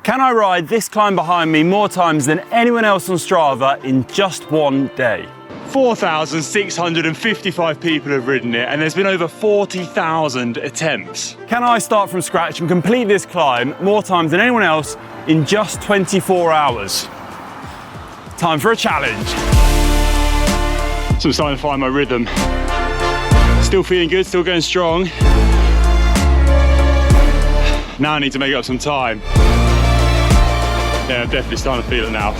Can I ride this climb behind me more times than anyone else on Strava in just one day? 4,655 people have ridden it, and there's been over 40,000 attempts. Can I start from scratch and complete this climb more times than anyone else in just 24 hours? Time for a challenge. So I'm starting to find my rhythm. Still feeling good, still going strong. Now I need to make up some time. Yeah, I'm definitely starting to feel it now.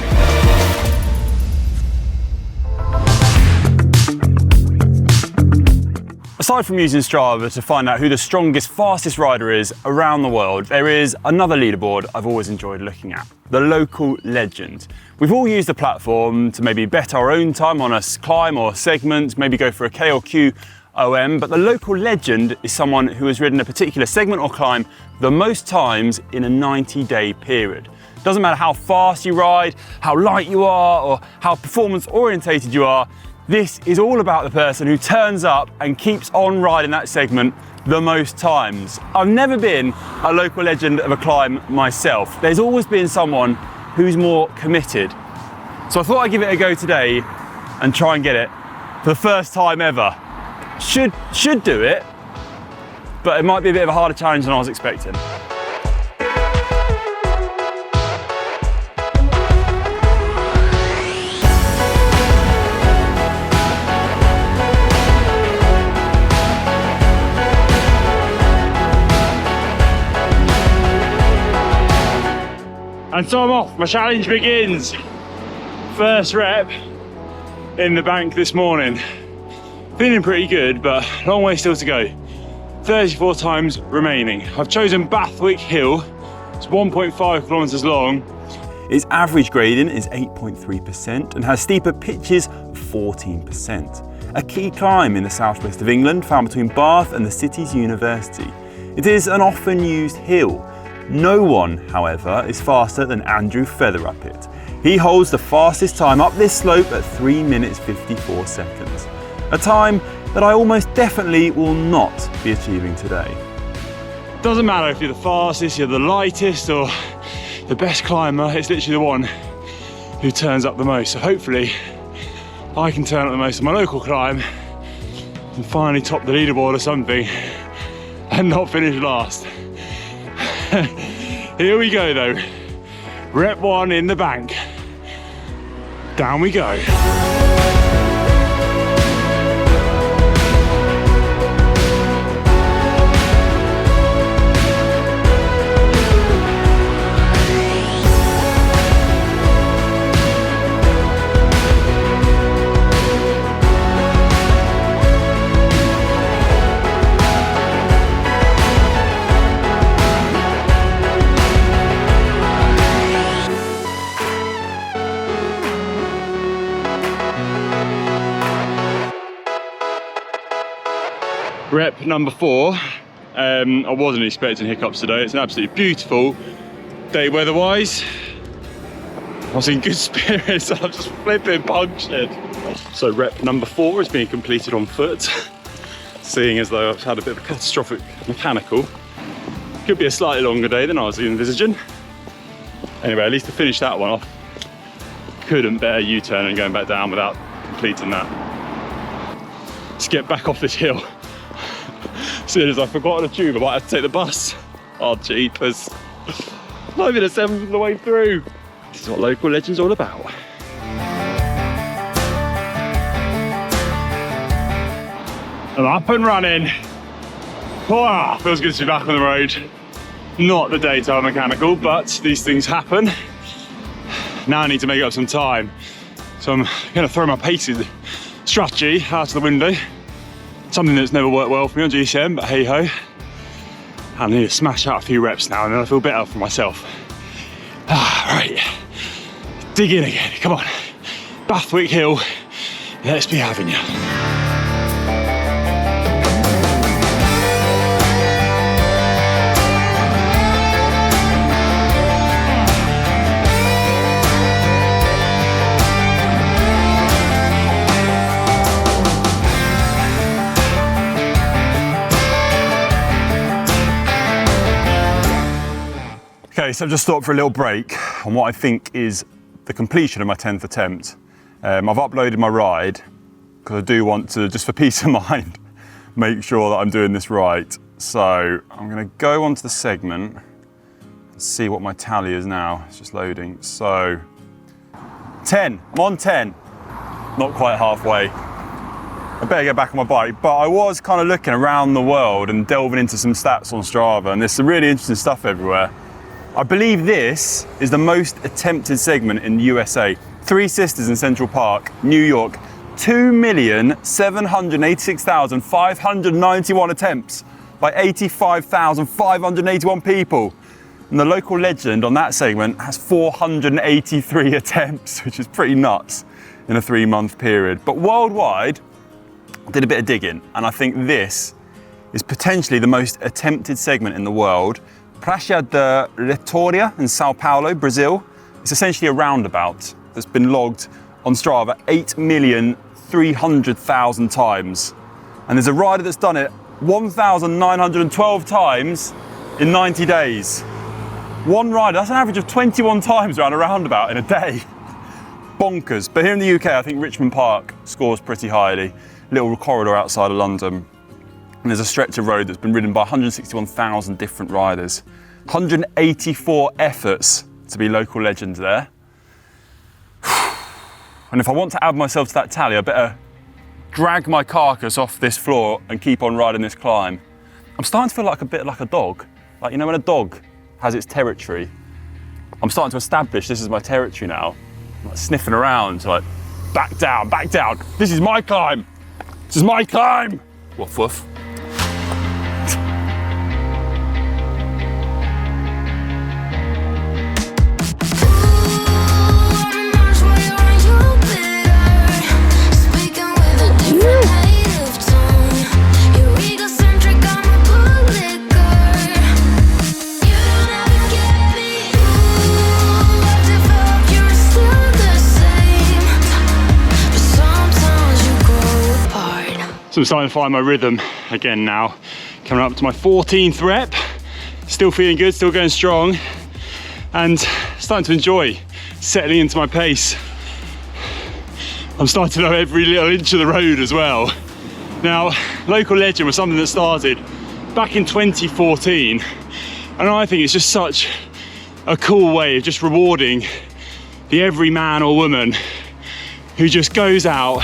Aside from using Strava to find out who the strongest, fastest rider is around the world, there is another leaderboard I've always enjoyed looking at, the Local Legend. We've all used the platform to maybe bet our own time on a climb or segment, maybe go for a K or Q OM, but the Local Legend is someone who has ridden a particular segment or climb the most times in a 90-day period. Doesn't matter how fast you ride, how light you are, or how performance orientated you are, this is all about the person who turns up and keeps on riding that segment the most times. I've never been a Local Legend of a climb myself. There's always been someone who's more committed. So I thought I'd give it a go today and try and get it for the first time ever. Should do it, but it might be a bit of a harder challenge than I was expecting. And so I'm off, my challenge begins. First rep in the bank this morning. Feeling pretty good, but long way still to go. 34 times remaining. I've chosen Bathwick Hill. It's 1.5 kilometers long. Its average grading is 8.3% and has steeper pitches of 14%. A key climb in the southwest of England, found between Bath and the city's university. It is an often used hill. No one, however, is faster than Andrew Feather up it. He holds the fastest time up this slope at 3 minutes 54 seconds. A time that I almost definitely will not be achieving today. Doesn't matter if you're the fastest, you're the lightest, or the best climber, it's literally the one who turns up the most. So hopefully I can turn up the most on my local climb and finally top the leaderboard or something and not finish last. Here we go though. Rep 1 in the bank. Down we go. Rep number 4. I wasn't expecting hiccups today. It's an absolutely beautiful day weather-wise. I was in good spirits, I'm just flipping punctured. So rep number 4 is being completed on foot, seeing as though I've had a bit of a catastrophic mechanical. Could be a slightly longer day than I was envisaging. Anyway, at least to finish that one off. Couldn't bear a U-turn and going back down without completing that. Let's get back off this hill. As soon as I've forgotten a tube, I might have to take the bus. Oh, jeepers. Not even a seventh of the way through. This is what Local Legend's all about. I'm up and running. Oh, feels good to be back on the road. Not the daytime mechanical, but these things happen. Now I need to make up some time. So I'm gonna throw my pacing strategy out of the window. Something that's never worked well for me on GCM, but hey ho. I need to smash out a few reps now and then I feel better for myself. Right, dig in again, come on. Bathwick Hill, let's be having you. Okay, Right, so I've just stopped for a little break on what I think is the completion of my 10th attempt. I've uploaded my ride because I do want to, just for peace of mind, make sure that I'm doing this right. So I'm going to go onto the segment and see what my tally is now. It's just loading. So 10, I'm on 10, not quite halfway. I better get back on my bike, but I was kind of looking around the world and delving into some stats on Strava, and there's some really interesting stuff everywhere. I believe this is the most attempted segment in the USA. Three Sisters in Central Park, New York, 2,786,591 attempts by 85,581 people. And the local legend on that segment has 483 attempts, which is pretty nuts in a 3-month period. But worldwide, I did a bit of digging, and I think this is potentially the most attempted segment in the world. Praça da Vitória in Sao Paulo, Brazil. It's essentially a roundabout that's been logged on Strava 8,300,000 times. And there's a rider that's done it 1,912 times in 90 days. One rider, that's an average of 21 times around a roundabout in a day. Bonkers. But here in the UK, I think Richmond Park scores pretty highly. Little corridor outside of London. And there's a stretch of road that's been ridden by 161,000 different riders. 184 efforts to be local legend there. And if I want to add myself to that tally, I better drag my carcass off this floor and keep on riding this climb. I'm starting to feel like a bit like a dog. Like, you know, when a dog has its territory, I'm starting to establish this is my territory now. I'm like sniffing around, like, back down, this is my climb. This is my climb! Woof woof. So I'm starting to find my rhythm again now. Coming up to my 14th rep. Still feeling good, still going strong. And starting to enjoy settling into my pace. I'm starting to know every little inch of the road as well. Now, Local Legend was something that started back in 2014. And I think it's just such a cool way of just rewarding the every man or woman who just goes out,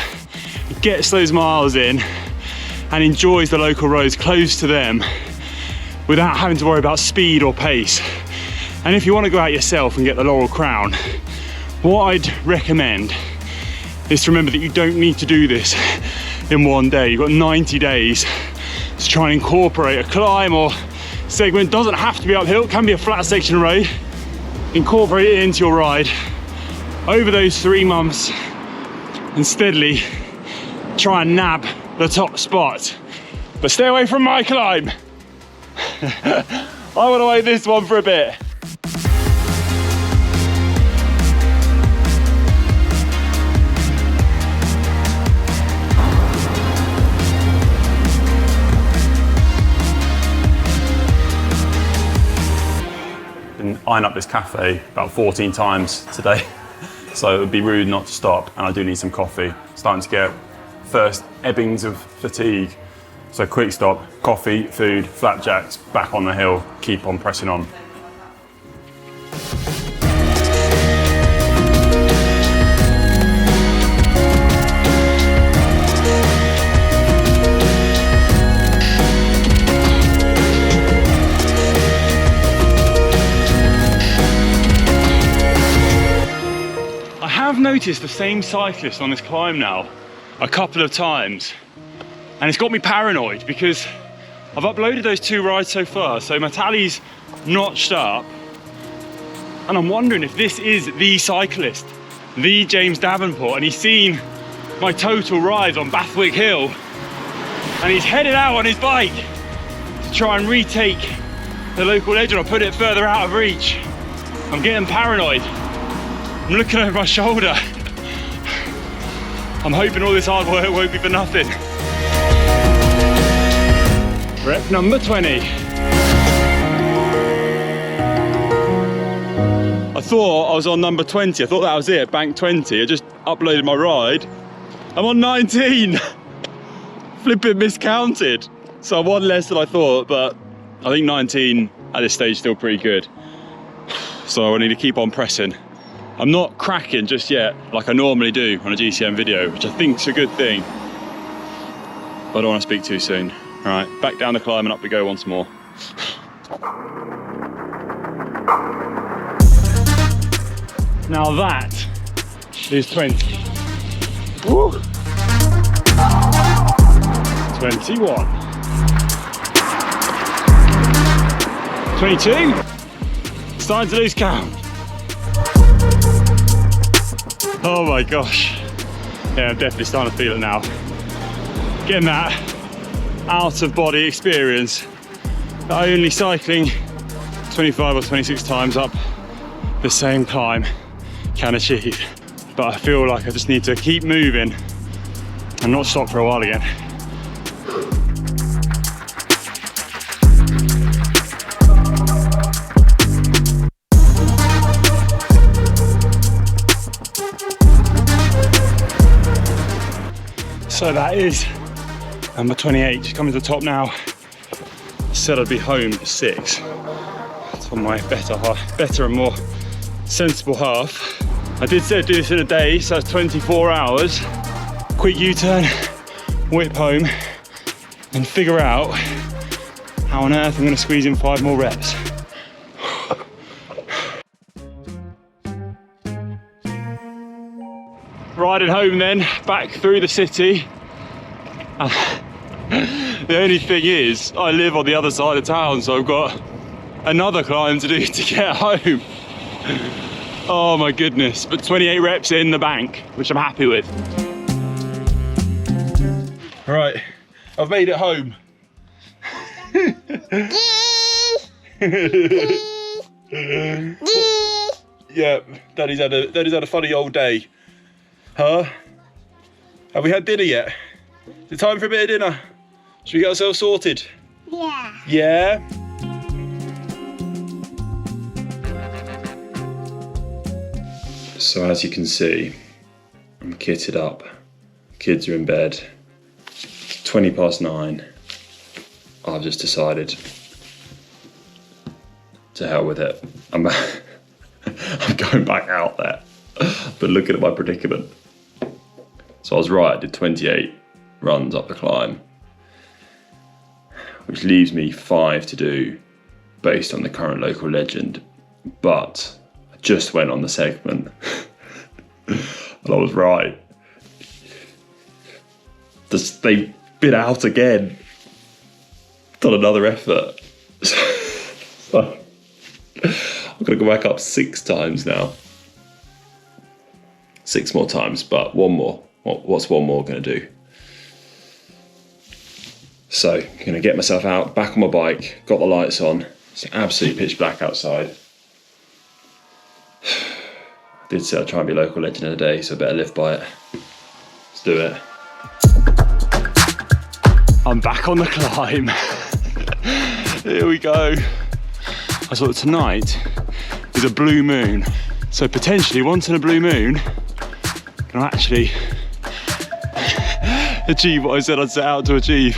gets those miles in and enjoys the local roads close to them without having to worry about speed or pace. And if you want to go out yourself and get the laurel crown, what I'd recommend is to remember that you don't need to do this in one day. You've got 90 days to try and incorporate a climb or segment. It doesn't have to be uphill, it can be a flat section of road. Incorporate it into your ride over those 3 months and steadily try and nab the top spot, but stay away from my climb. I want to wait this one for a bit. Been eyeing up this cafe about 14 times today, so it would be rude not to stop, and I do need some coffee. Starting to get first ebbings of fatigue. So quick stop, coffee, food, flapjacks, back on the hill, keep on pressing on. I have noticed the same cyclist on this climb now a couple of times, and it's got me paranoid because I've uploaded those 2 rides so far, so my tally's notched up, and I'm wondering if this is the cyclist, the James Davenport, and he's seen my total rides on Bathwick Hill, and he's headed out on his bike to try and retake the local legend or put it further out of reach. I'm getting paranoid. I'm looking over my shoulder. I'm hoping all this hard work won't be for nothing. Rep number 20. I thought I was on number 20. I thought that was it, bank 20. I just uploaded my ride. I'm on 19. Flipping miscounted. So one less than I thought, but I think 19 at this stage is still pretty good. So I need to keep on pressing. I'm not cracking just yet, like I normally do on a GCN video, which I think's a good thing. But I don't want to speak too soon. All right, back down the climb and up we go once more. Now that is 20. Woo. 21. 22. Starting to lose count. Oh my gosh. Yeah, I'm definitely starting to feel it now. Getting that out of body experience that only cycling 25 or 26 times up the same climb can achieve. But I feel like I just need to keep moving and not stop for a while again. So that is number 28, just coming to the top now. I said I'd be home at 6. It's on my better and more sensible half. I did say I'd do this in a day, so that's 24 hours. Quick U-turn, whip home, and figure out how on earth I'm gonna squeeze in 5 more reps. Riding home then, back through the city. The only thing is, I live on the other side of town, so I've got another climb to do to get home. Oh my goodness, but 28 reps in the bank, which I'm happy with. Right, I've made it home. Yeah, Daddy's had a funny old day. Huh? Have we had dinner yet? Is it time for a bit of dinner? Should we get ourselves sorted? Yeah. Yeah? So as you can see, I'm kitted up. Kids are in bed. 20 past 9. I've just decided to hell with it. I'm going back out there. But looking at my predicament. So I was right, I did 28 runs up the climb, which leaves me 5 to do based on the current local legend. But I just went on the segment and I was right. They bit out again. Done another effort. So I'm gonna go back up 6 times now. 6 more times, but 1 more. What's 1 more gonna do? So, I'm gonna get myself out, back on my bike, got the lights on. It's absolutely pitch black outside. I did say I'd try and be local legend in a day, so I better live by it. Let's do it. I'm back on the climb. Here we go. I thought tonight is a blue moon. So potentially once in a blue moon, I can actually achieve what I said I'd set out to achieve.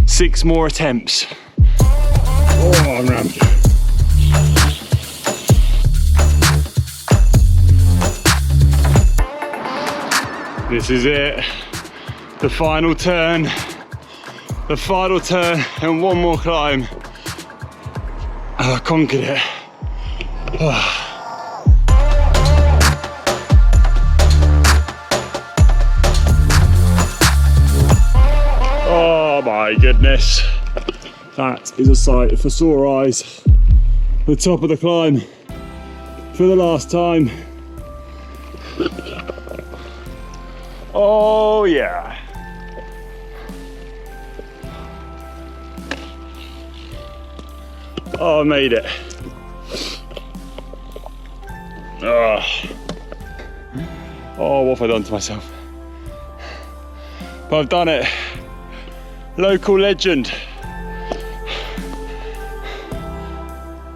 6 more attempts. Oh, I'm rammed. This is it. The final turn. The final turn and 1 more climb. And I conquered it. Oh. Oh my goodness. That is a sight for sore eyes. The top of the climb for the last time. Oh yeah. Oh, I made it. Oh, what have I done to myself? But I've done it. Local legend.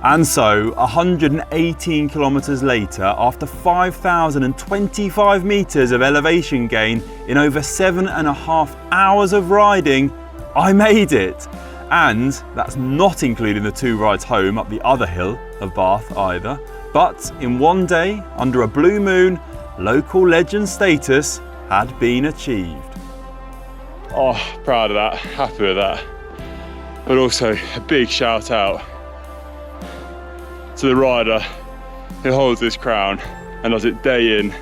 And so 118 kilometers later, after 5,025 meters of elevation gain in over 7.5 hours of riding, I made it. And that's not including the 2 rides home up the other hill of Bath either. But in one day, under a blue moon, local legend status had been achieved. Oh, proud of that, happy with that. But also a big shout out to the rider who holds this crown and does it day in,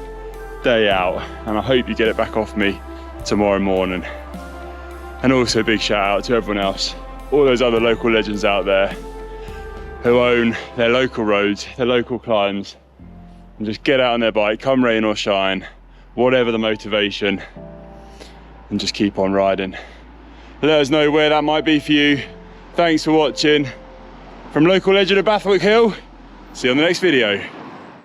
day out. And I hope you get it back off me tomorrow morning. And also a big shout out to everyone else, all those other local legends out there who own their local roads, their local climbs, and just get out on their bike, come rain or shine, whatever the motivation, and just keep on riding. Let us know where that might be for you. Thanks for watching. From Local Legend of Bathwick Hill, see you on the next video.